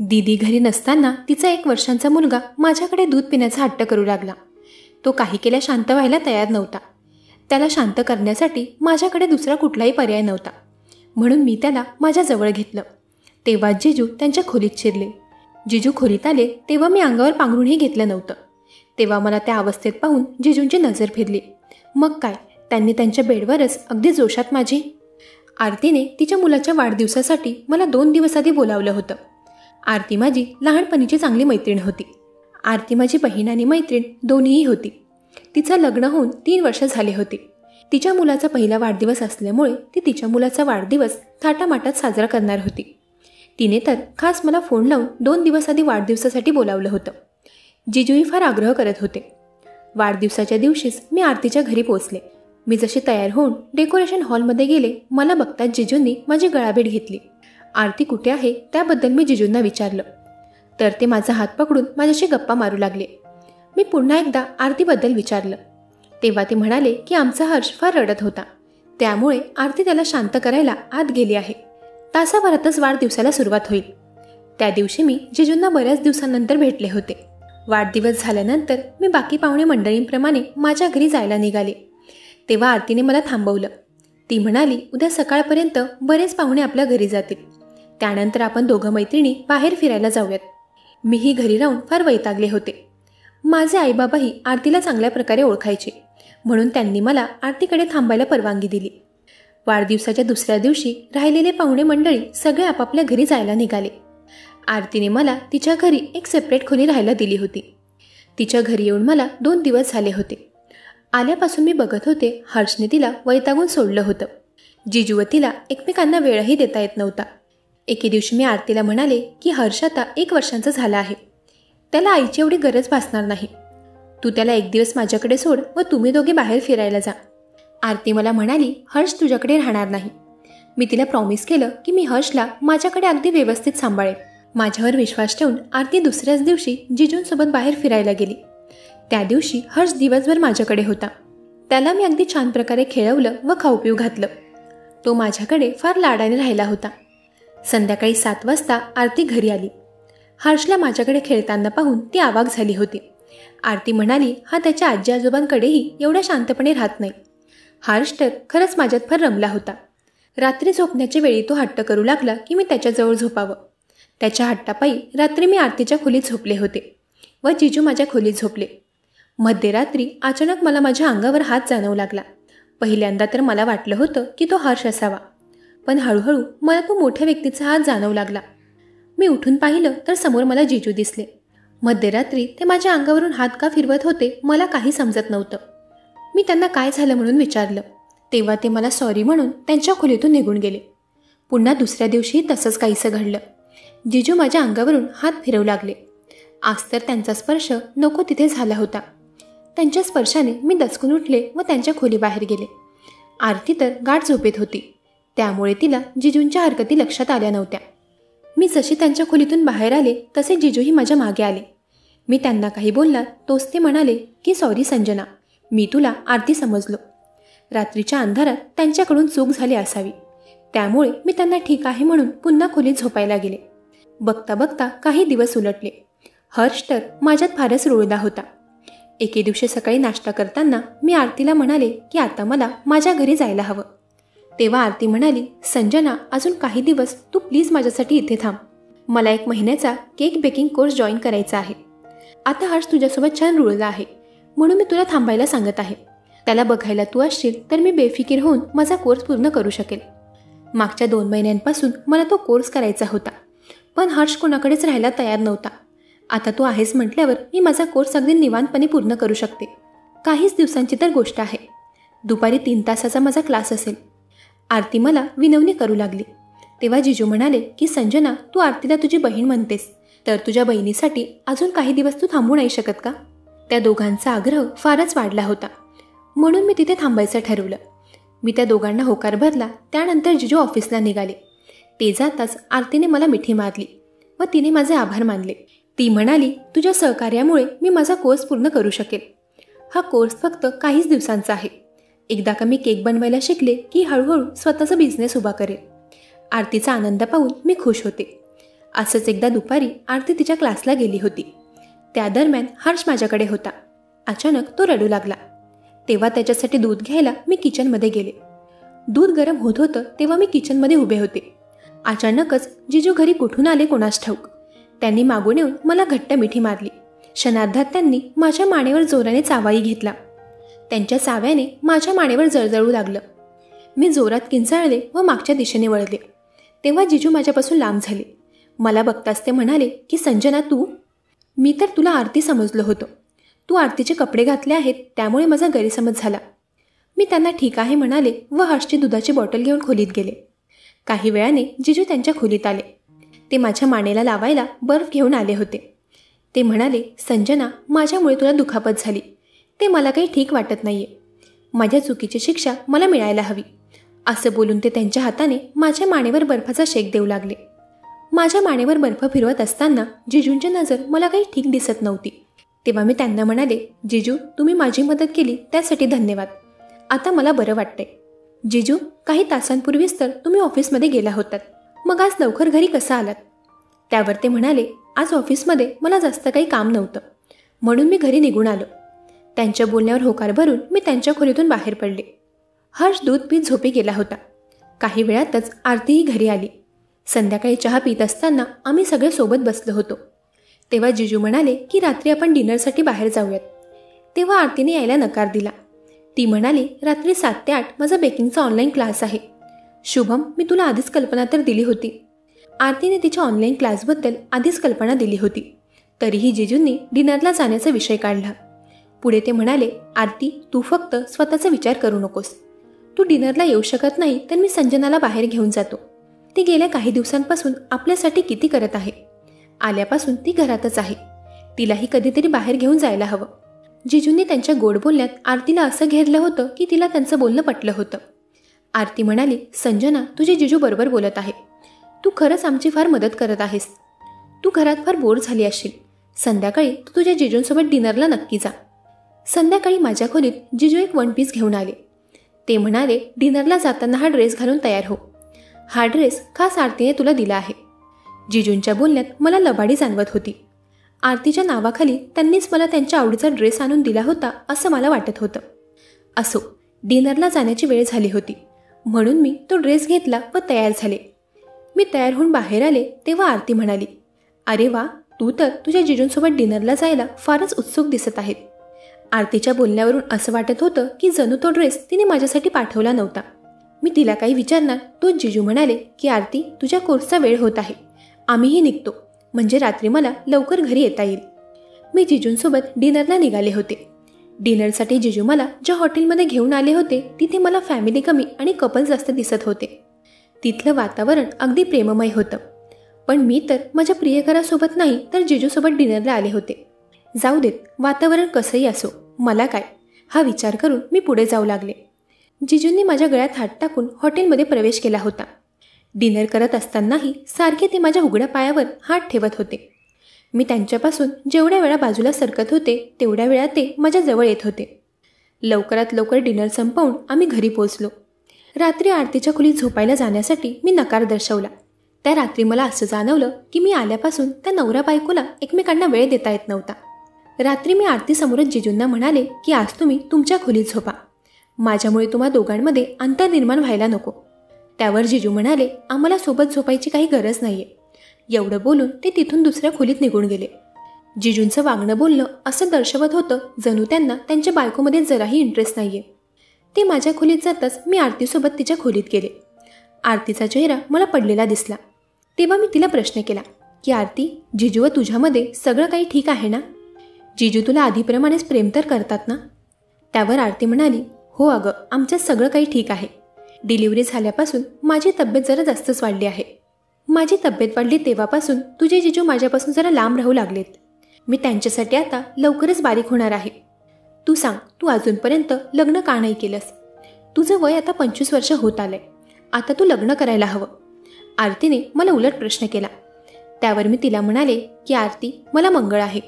दीदी घरी नसताना तिचा 1 वर्षांचा मुलगा माझ्याकडे दूध पिण्याचा हट्ट करू लागला. तो काही केल्या शांत व्हायला तयार नव्हता. त्याला शांत करण्यासाठी माझ्याकडे दुसरा कुठलाही पर्याय नव्हता. म्हणून मी त्याला माझ्याजवळ घेतलं. तेव्हा जिजू त्यांच्या खोलीत शिरले. जिजू खोलीत आले तेव्हा मी अंगावर पांघरूणही घेतलं नव्हतं. तेव्हा मला त्या अवस्थेत पाहून जिजूंची नजर फिरली. मग काय, त्यांनी त्यांच्या बेडवरच अगदी जोशात माझी आरतीने तिच्या मुलाच्या वाढदिवसासाठी मला 2 दिवस आधी बोलावलं होतं. आरती माझी लहानपणीची चांगली मैत्रीण होती. आरती माझी बहीण आणि मैत्रीण दोन्हीही होती. तिचं लग्न होऊन 3 वर्ष झाले होती. तिच्या मुलाचा पहिला वाढदिवस असल्यामुळे ती तिच्या मुलाचा वाढदिवस थाटामाटात साजरा करणार होती. तिने तर खास मला फोन लावून 2 दिवस आधी वाढदिवसासाठी बोलावलं होतं. जिजूही फार आग्रह करत होते. वाढदिवसाच्या दिवशीच मी आरतीच्या घरी पोहोचले. मी जशी तयार होऊन डेकोरेशन हॉलमध्ये गेले, मला बघताच जिजूंनी माझी गळाभेट घेतली. आरती कुठे आहे त्याबद्दल मी जिजूंना विचारलं. तर ते माझा हात पकडून माझ्याशी गप्पा मारू लागले. मी पुन्हा एकदा आरतीबद्दल विचारलं. तेव्हा ते म्हणाले की आमचा हर्ष फार रडत होता, त्यामुळे आरती त्याला शांत करायला आत गेली आहे. तासाभरातच वाढदिवसाला सुरुवात होईल. त्या दिवशी मी जिजूंना बऱ्याच दिवसांनंतर भेटले होते. वाढदिवस झाल्यानंतर मी बाकी पाहुणे मंडळींप्रमाणे माझ्या घरी जायला निघाले. तेव्हा आरतीने मला थांबवलं. ती म्हणाली, उद्या सकाळपर्यंत बरेच पाहुणे आपल्या घरी जातील. त्यानंतर आपण दोघं मैत्रिणी बाहेर फिरायला जाऊयात. मीही घरी राहून फार वैतागले होते. माझे आईबाबाही आरतीला चांगल्या प्रकारे ओळखायचे, म्हणून त्यांनी मला आरतीकडे थांबायला परवानगी दिली. वाढदिवसाच्या दुसऱ्या दिवशी राहिलेले पाहुणे मंडळी सगळे आपापल्या घरी जायला निघाले. आरतीने मला तिच्या घरी एक सेपरेट खोली राहायला दिली होती. तिच्या घरी येऊन मला 2 दिवस झाले होते. आल्यापासून मी बघत होते हर्षने तिला वैतागून सोडलं होतं. जिजू व तिला एकमेकांना वेळही देता येत नव्हता. एके दिवशी मी आरतीला म्हणाले की हर्ष आता 1 वर्षांचा झाला आहे. त्याला आईची एवढी गरज भासणार नाही. तू त्याला 1 दिवस माझ्याकडे सोड व तुम्ही दोघे बाहेर फिरायला जा. आरती मला म्हणाली, हर्ष तुझ्याकडे राहणार नाही. मी तिला प्रॉमिस केलं की मी हर्षला माझ्याकडे अगदी व्यवस्थित सांभाळेन. माझ्यावर विश्वास ठेवून आरती दुसऱ्याच दिवशी जिजूंसोबत बाहेर फिरायला गेली. त्या दिवशी हर्ष दिवसभर माझ्याकडे होता. त्याला मी अगदी छान प्रकारे खेळवलं व खाऊ पिऊ घातलं. तो माझ्याकडे फार लाडाने राहिला होता. संध्याकाळी 7 वाजता आरती घरी आली. हर्षला माझ्याकडे खेळताना पाहून ती आवाक झाली होती. आरती म्हणाली, हा त्याच्या आजी आजोबांकडेही एवढ्या शांतपणे राहत नाही. हर्ष तर खरंच माझ्यात फार रमला होता. रात्री झोपण्याच्या वेळी तो हट्ट करू लागला की मी त्याच्याजवळ झोपावं. त्याच्या हट्टापायी रात्री मी आरतीच्या खोलीत झोपले होते व जिजू माझ्या खोलीत झोपले. मध्यरात्री अचानक मला माझ्या अंगावर हात जाणवू लागला. पहिल्यांदा तर मला वाटलं होतं की तो हर्ष असावा, पण हळूहळू मला तो मोठ्या व्यक्तीचा हात जाणवू लागला. मी उठून पाहिलं तर समोर मला जिजू दिसले. मध्यरात्री ते माझ्या अंगावरून हात का फिरवत होते मला काही समजत नव्हतं. मी त्यांना काय झालं म्हणून विचारलं. तेव्हा ते मला सॉरी म्हणून त्यांच्या खोलीतून निघून गेले. पुन्हा दुसऱ्या दिवशी तसंच काहीसं घडलं. जिजू माझ्या अंगावरून हात फिरवू लागले. आज तर त्यांचा स्पर्श नको तिथे झाला होता. त्यांच्या स्पर्शाने मी दचकून उठले व त्यांच्या खोलीबाहेर गेले. आरती तर गाढ झोपेत होती, त्यामुळे तिला जिजूंच्या हरकती लक्षात आल्या नव्हत्या. मी जशी त्यांच्या खोलीतून बाहेर आले तसे जिजूही माझ्या मागे आले. मी त्यांना काही बोलला तोच ते म्हणाले की सॉरी संजना, मी तुला आरती समजलो. रात्रीच्या अंधारात त्यांच्याकडून चूक झाली असावी, त्यामुळे मी त्यांना ठीक आहे म्हणून पुन्हा खोलीत झोपायला गेले. बघता बघता काही दिवस उलटले. हर्ष तर माझ्यात फारच रुळला होता. एके दिवशी सकाळी नाश्ता करताना मी आरतीला म्हणाले की आता मला माझ्या घरी जायला हवं. तेव्हा आरती म्हणाली, संजना अजून काही दिवस तू प्लीज माझ्यासाठी इथे थांब. मला 1 महिन्याचा केक बेकिंग कोर्स जॉईन करायचा आहे. आता हर्ष तुझ्यासोबत छान रुळला आहे, म्हणून मी तुला थांबायला सांगत आहे. त्याला बघायला तू असशील तर मी बेफिकीर होऊन माझा कोर्स पूर्ण करू शकेल. मागच्या 2 महिन्यांपासून मला तो कोर्स करायचा होता, पण हर्ष कोणाकडेच राहायला तयार नव्हता. आता तू आहेस म्हटल्यावर मी माझा कोर्स अगदी निवांतपणे पूर्ण करू शकते. काहीच दिवसांची तर गोष्ट आहे. दुपारी 3 तासाचा माझा क्लास असेल. आरती मला विनवणी करू लागली. तेव्हा जिजू म्हणाले की संजना, तू आरतीला तुझी बहीण म्हणतेस, तर तुझ्या बहिणीसाठी अजून काही दिवस तू थांबू नाही शकत का? त्या दोघांचा आग्रह फारच वाढला होता, म्हणून मी तिथे थांबायचं ठरवलं. मी त्या दोघांना होकार भरला. त्यानंतर जिजू ऑफिसला निघाले. ते जाताच आरतीने मला मिठी मारली व तिने माझे आभार मानले. ती म्हणाली, तुझ्या सहकार्यामुळे मी माझा कोर्स पूर्ण करू शकेल. हा कोर्स फक्त काहीच दिवसांचा आहे. एकदा का मी केक बनवायला शिकले की हळूहळू स्वतःचा बिझनेस उभा करेल. आरतीचा आनंद पाहून मी खुश होते. असंच एकदा दुपारी आरती तिच्या क्लासला गेली होती. त्या दरम्यान हर्ष माझ्याकडे होता. अचानक तो रडू लागला. तेव्हा त्याच्यासाठी दूध घ्यायला मी किचनमध्ये गेले. दूध गरम होत होतं तेव्हा मी किचनमध्ये उभे होते. अचानकच जिजू घरी कुठून आले कोणास ठाऊक. त्यांनी मागून येऊन मला घट्ट मिठी मारली. क्षणार्धात त्यांनी माझ्या मानेवर जोराने चावाही घेतला. त्यांच्या चाव्याने माझ्या मानेवर जळजळू लागलं. मी जोरात किंचाळले व मागच्या दिशेने वळले. तेव्हा जिजू माझ्यापासून लांब झाले. मला बघताच ते म्हणाले की संजना तू. मी तर तुला आरती समजलो होतो. तू आरतीचे कपडे घातले आहेत त्यामुळे माझा गैरसमज झाला. मी त्यांना ठीक आहे म्हणाले व हर्षची दुधाची बॉटल घेऊन खोलीत गेले. काही वेळाने जिजू त्यांच्या खोलीत आले. ते माझ्या मानेला लावायला बर्फ घेऊन आले होते. ते म्हणाले संजना माझ्यामुळे तुला दुखापत झाली. ते मला काही ठीक वाटत नाहीये. माझ्या चुकीची शिक्षा मला मिळायला हवी. असं बोलून ते त्यांच्या हाताने माझ्या मानेवर बर्फाचा शेक देऊ लागले. माझ्या मानेवर बर्फ फिरवत असताना जिजूंची नजर मला काही ठीक दिसत नव्हती. तेव्हा मी त्यांना म्हणाले जिजू तुम्ही माझी मदत केली त्यासाठी धन्यवाद. आता मला बरं वाटतंय. जिजू काही तासांपूर्वीच तर तुम्ही ऑफिसमध्ये गेला होतात. मग आज लवकर घरी कसं आलात. त्यावर ते म्हणाले आज ऑफिसमध्ये मला जास्त काही काम नव्हतं म्हणून मी घरी निघून आलो. त्यांच्या बोलण्यावर होकार भरून मी त्यांच्या खोलीतून बाहेर पडले. हर्ष दूध पीत झोपी गेला होता. काही वेळातच आरतीही घरी आली. संध्याकाळी चहा पीत असताना आम्ही सगळे सोबत बसलो होतो. तेव्हा जिजू म्हणाले की रात्री आपण डिनरसाठी बाहेर जाऊयात. तेव्हा आरतीने यायला नकार दिला. ती म्हणाली रात्री 7 ते 8 माझा बेकिंगचा ऑनलाईन क्लास आहे. शुभम मी तुला आधीच कल्पना तर दिली होती. आरतीने तिच्या ऑनलाईन क्लासबद्दल आधीच कल्पना दिली होती. तरीही जिजूंनी डिनरला जाण्याचा विषय काढला. पुढे ते म्हणाले आरती तू फक्त स्वतःचा विचार करू नकोस. तू डिनरला येऊ शकत नाही तर मी संजनाला बाहेर घेऊन जातो. ती गेल्या काही दिवसांपासून आपल्यासाठी किती करत आहे. आल्यापासून ती घरातच आहे. तिलाही कधीतरी बाहेर घेऊन जायला हवं. जिजूंनी त्यांच्या गोड बोलण्यात आरतीला असं घेरलं होतं की तिला त्यांचं बोलणं पटलं होतं. आरती म्हणाली संजना तुझे जिजू बरोबर बोलत आहे. तू खरंच आमची फार मदत करत आहेस. तू घरात फार बोर झाली असशील. संध्याकाळी तू तुझ्या जिजूंसोबत डिनरला नक्की जा. संध्याकाळी माझ्या खोलीत जिजू एक 1 पीस घेऊन आले. ते म्हणाले डिनरला जाताना हा ड्रेस घालून तयार हो. हा ड्रेस खास आरतीने तुला दिला आहे. जिजूंच्या बोलण्यात मला लबाडी जाणवत होती. आरतीच्या नावाखाली त्यांनीच मला त्यांच्या आवडीचा ड्रेस आणून दिला होता असं मला वाटत होतं. असो डिनरला जाण्याची वेळ झाली होती म्हणून मी तो ड्रेस घेतला व तयार झाले. मी तयार होऊन बाहेर आले तेव्हा आरती म्हणाली अरे वा तू तर तुझ्या जिजूंसोबत डिनरला जायला फारच उत्सुक दिसत आहेत. आरतीच्या बोलण्यावरून असं वाटत होतं की जणू तो ड्रेस तिने माझ्यासाठी पाठवला नव्हता. मी तिला काही विचारणार तोच जिजू म्हणाले की आरती तुझ्या कोर्सचा वेळ होत आहे. आम्हीही निघतो म्हणजे रात्री मला लवकर घरी येता येईल. मी जिजूंसोबत डिनरला निघाले होते. डिनरसाठी जिजू मला ज्या हॉटेलमध्ये घेऊन आले होते तिथे मला फॅमिली कमी आणि कपल्स जास्त दिसत होते. तिथलं वातावरण अगदी प्रेममय होतं. पण मी तर माझ्या प्रियकरासोबत नाही तर जिजूसोबत डिनरला आले होते. जाऊ देत वातावरण कसंही असो मला काय हा विचार करून मी पुढे जाऊ लागले. जिजूंनी माझ्या गळ्यात हात टाकून हॉटेलमध्ये प्रवेश केला होता. डिनर करत असतानाही सारखे ते माझ्या उघड्या पायावर हात ठेवत होते. मी त्यांच्यापासून जेवढ्या वेळा बाजूला सरकत होते तेवढ्या वेळा ते माझ्या जवळ येत होते. लवकरात लवकर डिनर संपवून आम्ही घरी पोहोचलो. रात्री आरतीच्या खोलीत झोपायला जाण्यासाठी मी नकार दर्शवला. त्या रात्री मला असं जाणवलं की मी आल्यापासून त्या नवरा बायकोला एकमेकांना वेळ देता येत नव्हता. रात्री मी आरतीसमोरच जिजूंना म्हणाले की आज तुम्ही तुमच्या खोलीत झोपा. माझ्यामुळे तुम्हा दोघांमध्ये अंतर निर्माण व्हायला नको. त्यावर जिजू म्हणाले आम्हाला सोबत झोपायची काही गरज नाहीये. एवढं बोलून ते तिथून दुसऱ्या खोलीत निघून गेले. जिजूंचं वागणं बोलणं असं दर्शवत होतं जणू त्यांना त्यांच्या बायकोमध्ये जराही इंटरेस्ट नाहीये. ते माझ्या खोलीत जाताच मी आरतीसोबत तिच्या खोलीत गेले. आरतीचा चेहरा मला पडलेला दिसला. तेव्हा मी तिला प्रश्न केला की आरती जिजू व तुझ्यामध्ये सगळं काही ठीक आहे ना. जिजू तुला आधीप्रमाणेच प्रेम तर करतात ना. त्यावर आरती म्हणाली हो अगं आमच्यात सगळं काही ठीक आहे. डिलिव्हरी झाल्यापासून माझी तब्येत जरा जास्तच वाढली आहे. माझी तब्येत वाढली तेव्हापासून तुझे जिजू माझ्यापासून जरा लांब राहू लागलेत. मी त्यांच्यासाठी आता लवकरच बारीक होणार आहे. तू सांग तू अजूनपर्यंत लग्न का नाही केलंस. तुझं वय आता 25 वर्ष होत आलंय. आता तू लग्न करायला हवं. आरतीने मला उलट प्रश्न केला. त्यावर मी तिला म्हणाले की आरती मला मंगळ आहे.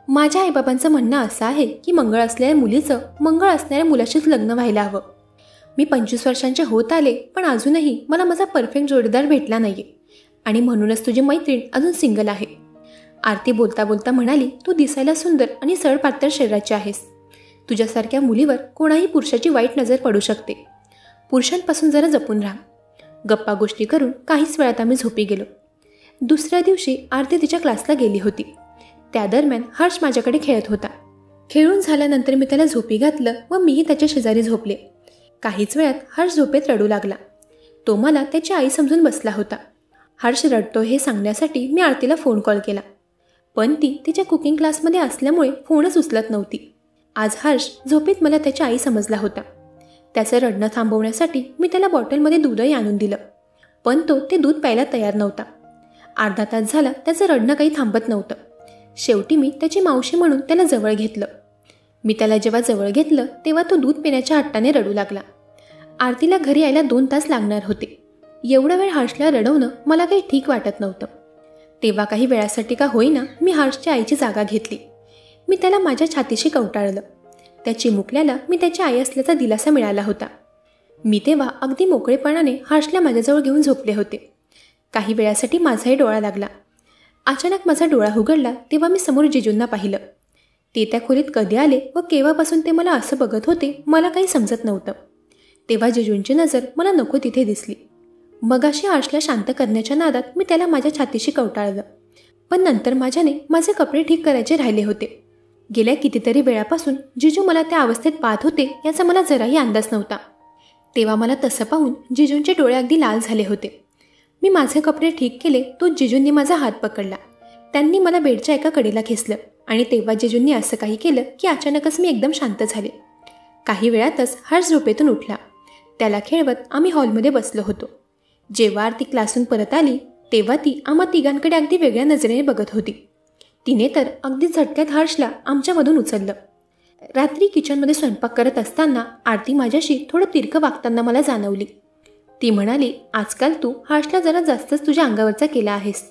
माझ्या आईबाबांचं म्हणणं असं आहे की मंगळ असलेल्या मुलीचं मंगळ असणाऱ्या मुलाशीच लग्न व्हायला हवं. मी 25 वर्षांचे होत आले पण अजूनही मला माझा परफेक्ट जोडीदार भेटला नाहीये. आणि म्हणूनच तुझी मैत्रीण अजून सिंगल आहे. आरती बोलता बोलता म्हणाली, तू दिसायला सुंदर आणि सळपातळ शरीराची आहेस. तुझ्यासारख्या मुलीवर कोणाही पुरुषाची वाईट नजर पडू शकते. पुरुषांपासून जरा जपून राहा. गप्पा गोष्टी करून काहीच वेळात आम्ही झोपी गेलो. दुसऱ्या दिवशी आरती तिच्या क्लासला गेली होती. त्या दरम्यान हर्ष माझ्याकडे खेळत होता. खेळून झाल्यानंतर मी त्याला झोपी घातलं व मीही त्याच्या शेजारी झोपले. काहीच वेळात हर्ष झोपेत रडू लागला. तो मला त्याची आई समजून बसला होता. हर्ष रडतो हे सांगण्यासाठी मी आरतीला फोन कॉल केला, पण ती तिच्या कुकिंग क्लासमध्ये असल्यामुळे फोनच उचलत नव्हती. आज हर्ष झोपेत मला त्याची आई समजला होता. त्याचं रडणं थांबवण्यासाठी मी त्याला बॉटलमध्ये दूधही आणून दिलं, पण तो ते दूध प्यायला तयार नव्हता. अर्धा तास झाला त्याचं रडणं काही थांबत नव्हतं. शेवटी मी त्याची मावशी म्हणून त्याला जवळ घेतलं. मी त्याला जेव्हा जवळ घेतलं तेव्हा तो दूध पिण्याच्या हट्टाने रडू लागला. आरतीला घरी यायला 2 तास लागणार होते. एवढा वेळ हर्षला रडवणं मला काही ठीक वाटत नव्हतं. तेव्हा काही वेळासाठी का होईना मी हर्षच्या आईची जागा घेतली. मी त्याला माझ्या छातीशी कवटाळलं. त्या चिमुकल्याला मी त्याची आई असल्याचा दिलासा मिळाला होता. मी तेव्हा अगदी मोकळेपणाने हर्षला माझ्याजवळ घेऊन झोपले होते. काही वेळासाठी माझाही डोळा लागला. अचानक माझा डोळा उघडला तेव्हा मी समोर जिजूंना पाहिलं. ते त्या खोलीत कधी आले व केव्हापासून ते मला असं बघत होते मला काही समजत नव्हतं. तेव्हा जिजूंची नजर मला नको तिथे दिसली. मगाशी हर्षला शांत करण्याच्या नादात मी त्याला माझ्या छातीशी कवटाळलं, पण नंतर माझ्याने माझे कपडे ठीक करायचे राहिले होते. गेल्या कितीतरी वेळापासून जिजू मला त्या अवस्थेत पाहत होते याचा मला जराही अंदाज नव्हता. तेव्हा मला तसं पाहून जिजूंचे डोळे अगदी लाल झाले होते. मी माझे कपडे ठीक केले तो जिजूंनी माझा हात पकडला. त्यांनी मला बेडच्या एका कडेला खेचलं आणि तेव्हा जिजूंनी असं काही केलं की अचानकच मी एकदम शांत झाले. काही वेळातच हर्ष झोपेतून उठला. त्याला खेळवत आम्ही हॉलमध्ये बसलो होतो. जेव्हा आरती क्लासून परत आली तेव्हा ती आम्हा तिघांकडे अगदी वेगळ्या नजरेने बघत होती. तिने तर अगदी झटक्यात हर्षला आमच्यामधून उचललं. रात्री किचनमध्ये स्वयंपाक करत असताना आरती माझ्याशी थोडं तिरकं वागताना मला जाणवली. ती म्हणाली, आजकाल तू हर्षला जरा जास्तच तुझ्या अंगावरचा केला आहेस.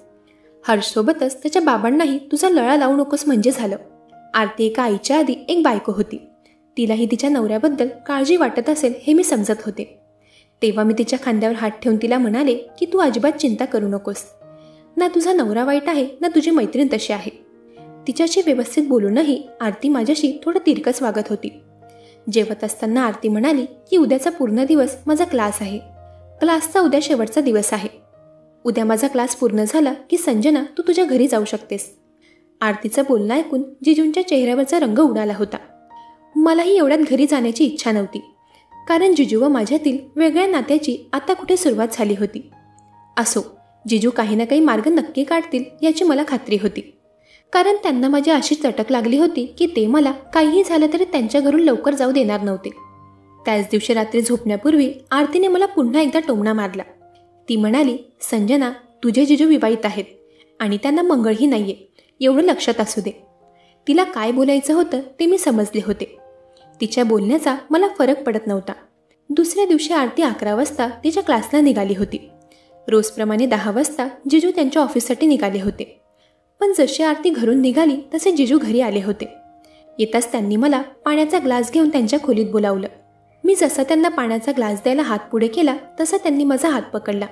हर्षसोबतच त्याच्या बाबांनाही तुझा लळा लावू नकोस म्हणजे झालं. आरती एका आईच्या आधी एक बायको होती. तिलाही तिच्या नवऱ्याबद्दल काळजी वाटत असेल हे मी समजत होते. तेव्हा मी तिच्या खांद्यावर हात ठेवून तिला म्हणाले की तू अजिबात चिंता करू नकोस. ना तुझा नवरा वाईट आहे ना तुझी मैत्रीण तशी आहे. तिच्याशी व्यवस्थित बोलूनही आरती माझ्याशी थोडं तिरकस वागत होती. जेवत असताना आरती म्हणाली की उद्याचा पूर्ण दिवस माझा क्लास आहे. क्लासचा उद्या शेवटचा दिवस आहे. उद्या माझा क्लास पूर्ण झाला की संजना तू तुझ्या घरी जाऊ शकतेस. आरतीचं बोलणं ऐकून जिजूंच्या चेहऱ्यावरचा रंग उडाला होता. मलाही एवढ्यात घरी जाण्याची इच्छा नव्हती, कारण जिजू व माझ्यातील वेगळ्या नात्याची आता कुठे सुरुवात झाली होती. असो, जिजू काही ना काही मार्ग नक्की काढतील याची मला खात्री होती, कारण त्यांना माझी अशी चटक लागली होती की ते मला काहीही झालं तरी त्यांच्या घरून लवकर जाऊ देणार नव्हते. त्याच दिवशी रात्री झोपण्यापूर्वी आरतीने मला पुन्हा एकदा टोमणा मारला. ती म्हणाली, संजना तुझे जिजू विवाहित आहेत आणि त्यांना मंगळही नाहीये, एवढं लक्षात असू दे. तिला काय बोलायचं होतं ते मी समजले होते. तिच्या बोलण्याचा मला फरक पडत नव्हता. दुसऱ्या दिवशी आरती 11 वाजता तिच्या क्लासला निघाली होती. रोजप्रमाणे 10 वाजता जिजू त्यांच्या ऑफिससाठी निघाले होते. पण जशी आरती घरून निघाली तसे जिजू घरी आले होते. येताच त्यांनी मला पाण्याचा ग्लास घेऊन त्यांच्या खोलीत बोलावलं. मी जसा त्यांना पाण्याचा ग्लास द्यायला हात पुढे केला तसा त्यांनी माझा हात पकडला.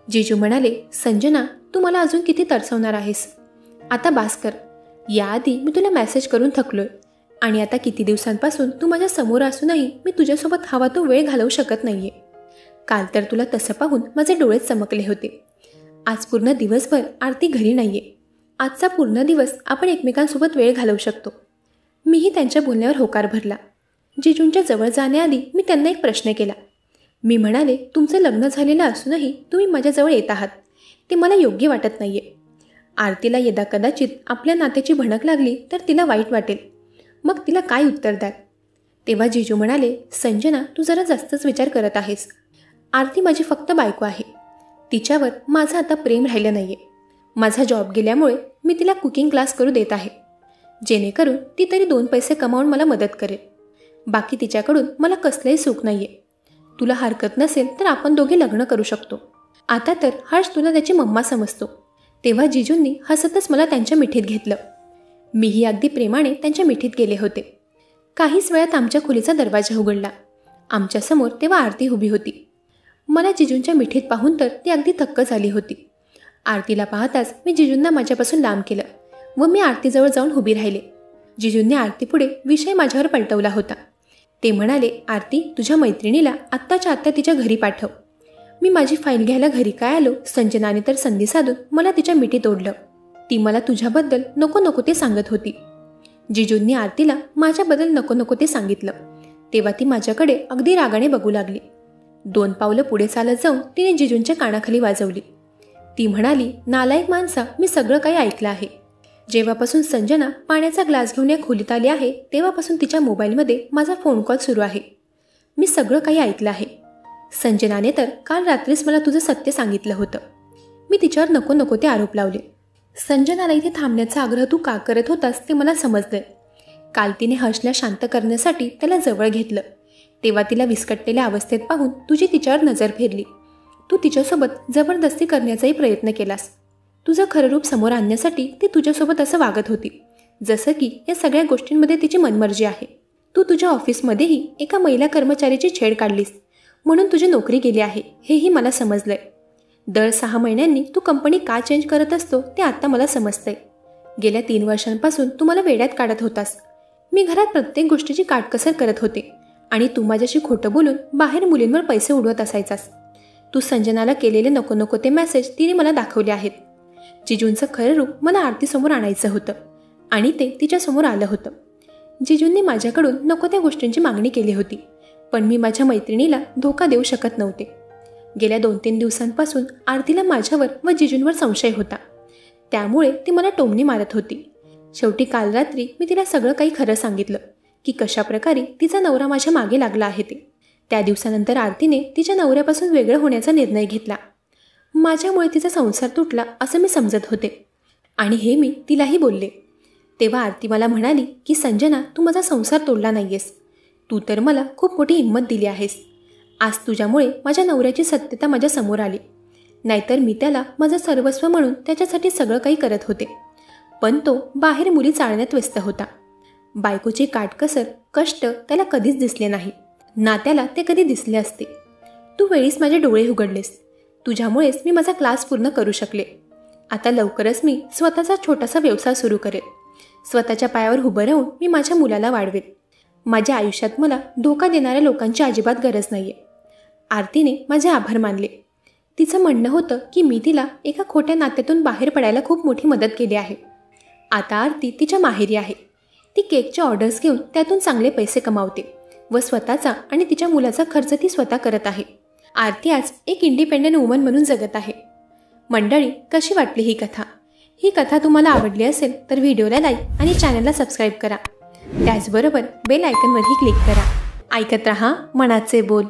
जिजू म्हणाले, संजना तू मला अजून किती तरसवणार आहेस? आता बास कर. याआधी मी तुला मेसेज करून थकलोय आणि आता किती दिवसांपासून तू माझ्या समोर असूनही मी तुझ्यासोबत हवा तो वेळ घालवू शकत नाहीये. काल तर तुला तसं पाहून माझे डोळे चमकले होते. आज पूर्ण दिवसभर आरती घरी नाहीये. आजचा पूर्ण दिवस आपण एकमेकांसोबत वेळ घालवू शकतो. मीही त्यांच्या बोलण्यावर होकार भरला. जिजूंच्या जवळ जाण्याआधी मी त्यांना एक प्रश्न केला. मी म्हणाले, तुमचं लग्न झालेलं असूनही तुम्ही माझ्याजवळ येत आहात ते मला योग्य वाटत नाहीये. आरतीला यदा कदाचित आपल्या नात्याची भणक लागली तर तिला वाईट वाटेल. मग तिला काय उत्तर द्याल? तेव्हा जिजू म्हणाले, संजना तू जरा जास्तच विचार करत आहेस. आरती माझी फक्त बायको आहे. तिच्यावर माझं आता प्रेम राहिलं नाहीये. माझा जॉब गेल्यामुळे मी तिला कुकिंग क्लास करू देत आहे, जेणेकरून ती तरी 2 पैसे कमावून मला मदत करेल. बाकी तिच्याकडून मला कसलंही सुख नाहीये. तुला हरकत नसेल तर आपण दोघे लग्न करू शकतो. आता तर हर्ष तुला त्याची मम्मा समजतो. तेव्हा जिजूंनी हसतच मला त्यांच्या मिठीत घेतलं. मीही अगदी प्रेमाने त्यांच्या मिठीत गेले होते. काहीच वेळात आमच्या खोलीचा दरवाजा उघडला. आमच्यासमोर तेव्हा आरती उभी होती. मला जिजूंच्या मिठीत पाहून तर ती अगदी थक्क झाली होती. आरतीला पाहताच मी जिजूंना माझ्यापासून लांब केलं व मी आरतीजवळ जाऊन उभी राहिले. जिजूंनी आरतीपुढे विषय माझ्यावर पलटवला होता. ते म्हणाले, आरती, तुझ्या मैत्रिणीला आत्ताच्या आत्ता तिच्या घरी पाठव. मी माझी फाईल घ्यायला घरी काय आलो, संजनाने तर संधी साधून मला तिच्या मिठी तोडलं. ती मला तुझ्याबद्दल नको नको ते सांगत होती. जिजूंनी आरतीला माझ्याबद्दल नको नको ते सांगितलं तेव्हा ती माझ्याकडे अगदी रागाने बघू लागली. 2 पावलं पुढे चालत जाऊन तिने जिजूंच्या कानाखाली वाजवली. ती म्हणाली, नालायक माणसा, मी सगळं काही ऐकलं आहे. जेव्हापासून संजना पाण्याचा ग्लास घेऊन या खोलीत आली आहे तेव्हापासून तिच्या मोबाईलमध्ये माझा फोन कॉल सुरू आहे. मी सगळं काही ऐकलं आहे. संजनाने तर काल रात्रीच मला तुझं सत्य सांगितलं होतं. मी तिच्यावर नको नको ते आरोप लावले. संजनाला इथे थांबण्याचा आग्रह तू का करत होतास ते मला समजलंय. काल तिने हर्षला शांत करण्यासाठी त्याला जवळ घेतलं तेव्हा तिला विस्कटलेल्या अवस्थेत पाहून तुझी तिच्यावर नजर फिरली. तू तिच्यासोबत जबरदस्ती करण्याचाही प्रयत्न केलास. तुझं खरं रूप समोर आणण्यासाठी ती तुझ्यासोबत असं वागत होती जसं की या सगळ्या गोष्टींमध्ये तिची मनमर्जी आहे. तू तुझ्या ऑफिसमध्येही एका महिला कर्मचारीची छेड काढलीस म्हणून तुझी नोकरी गेली आहे हेही मला समजलंय. दर 6 महिन्यांनी तू कंपनी का चेंज करत असतो ते आता मला समजतंय. गेल्या 3 वर्षांपासून तू मला वेड्यात काढत होतास. मी घरात प्रत्येक गोष्टीची काटकसर करत होते आणि तू माझ्याशी खोटं बोलून बाहेर मुलींवर पैसे उडवत असायचास. तू संजनाला केलेले नको नको ते मेसेज तिने मला दाखवले आहेत. जिजूंचं खरं रूप मला आरतीसमोर आणायचं होतं आणि ते तिच्यासमोर आलं होतं. जिजूंनी माझ्याकडून नको त्या गोष्टींची मागणी केली होती पण मी माझ्या मैत्रिणीला धोका देऊ शकत नव्हते. गेल्या 2-3 दिवसांपासून आरतीला माझ्यावर व जिजूंवर संशय होता त्यामुळे ती मला टोमणी मारत होती. शेवटी काल रात्री मी तिला सगळं काही खरं सांगितलं की कशाप्रकारे तिचा नवरा माझ्या मागे लागला आहे ते. त्या दिवसानंतर आरतीने तिच्या नवऱ्यापासून वेगळं होण्याचा निर्णय घेतला. माझ्यामुळे तिचा संसार तुटला असं मी समजत होते आणि हे मी तिलाही बोलले. तेव्हा आरती मला म्हणाली की संजना, तू माझा संसार तोडला नाहीयेस. तू तर मला खूप मोठी हिंमत दिली आहेस. आज तुझ्यामुळे माझ्या नवऱ्याची सत्यता माझ्या समोर आली. नाहीतर मी त्याला माझं सर्वस्व म्हणून त्याच्यासाठी सगळं काही करत होते पण तो बाहेर मुली चाळण्यात व्यस्त होता. बायकोची काटकसर कष्ट त्याला कधीच दिसले नाही ना त्याला ते कधी दिसले असते. तू वेळीच माझे डोळे उघडलेस. तुझ्यामुळेच मी माझा क्लास पूर्ण करू शकले. आता लवकरच मी स्वतःचा छोटासा व्यवसाय सुरू करेल. स्वतःच्या पायावर उभं राहून मी माझ्या मुलाला वाढवेल. माझ्या आयुष्यात मला धोका देणाऱ्या लोकांची अजिबात गरज नाहीये. आरतीने माझे आभार मानले. तिचं म्हणणं होतं की मी तिला एका खोट्या नात्यातून बाहेर पडायला खूप मोठी मदत केली आहे. आता आरती तिच्या माहेरी आहे. ती केकच्या ऑर्डर्स घेऊन त्यातून चांगले पैसे कमावते व स्वतःचा आणि तिच्या मुलाचा खर्च ती स्वतः करत आहे. आरती आज एक इंडिपेंडंट वुमन म्हणून जगत आहे. मंडळी, कशी वाटली ही कथा? ही कथा तुम्हाला आवडली असेल तर व्हिडिओला लाईक आणि चॅनलला सबस्क्राईब करा. त्याचबरोबर बेल आयकॉनवरही क्लिक करा. ऐकत रहा मनाचे बोल.